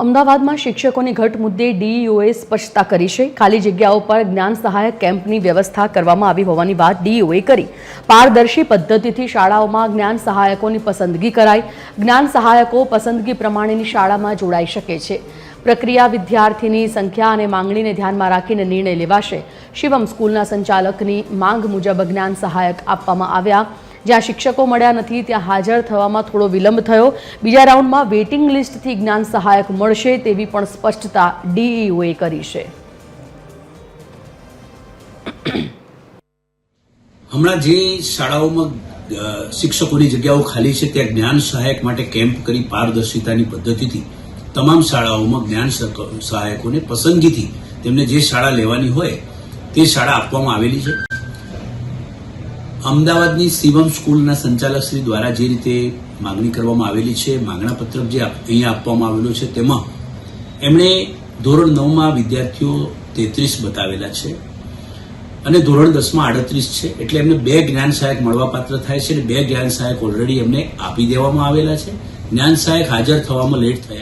અમદાવાદમાં શિક્ષકોની ઘટ મુદ્દે ડીઈઓએ સ્પષ્ટતા કરી છે। ખાલી જગ્યાઓ પર જ્ઞાન સહાયક કેમ્પની વ્યવસ્થા કરવામાં આવી હોવાની વાત ડીઈઓએ કરી। પારદર્શી પદ્ધતિથી શાળાઓમાં જ્ઞાન સહાયકોની પસંદગી કરાઈ। જ્ઞાન સહાયકો પસંદગી પ્રમાણેની શાળામાં જોડાઈ શકે છે। પ્રક્રિયા વિદ્યાર્થીની સંખ્યા અને માંગણીને ધ્યાનમાં રાખીને નિર્ણય લેવાશે। શિવમ સ્કૂલના સંચાલકની માંગ મુજબ જ્ઞાન સહાયક આપવામાં આવ્યા। જ્યાં શિક્ષકો મળ્યા નથી ત્યાં હાજર થવામાં થોડો વિલંબ થયો। બીજા રાઉન્ડમાં વેઇટિંગ લિસ્ટથી જ્ઞાન સહાયક મળશે તેવી પણ સ્પષ્ટતા ડીઈઓએ કરી છે। હમણાં જે શાળાઓમાં શિક્ષકોની જગ્યાઓ ખાલી છે ત્યાં જ્ઞાન સહાયક માટે કેમ્પ કરી પારદર્શિતાની પદ્ધતિથી તમામ શાળાઓમાં જ્ઞાન સહાયકોને પસંદગીથી તેમને જે શાળા લેવાની હોય તે શાળા આપવામાં આવેલી છે। અમદાવાદની શિવમ સ્કૂલના સંચાલક શ્રી દ્વારા જે રીતે માંગણી કરવામાં આવેલી છે, માંગણા પત્રક જે અહીંયા આપવામાં આવેલો છે તેમાં એમણે ધોરણ 9માં વિદ્યાર્થીઓ 33 બતાવેલા છે અને ધોરણ 10માં 38 છે, એટલે એમને 2 જ્ઞાન સહાયક મળવાપાત્ર થાય છે અને 2 જ્ઞાન સહાયક ઓલરેડી એમને આપી દેવામાં આવેલા છે। જ્ઞાન સહાયક હાજર થવામાં લેટ થયા।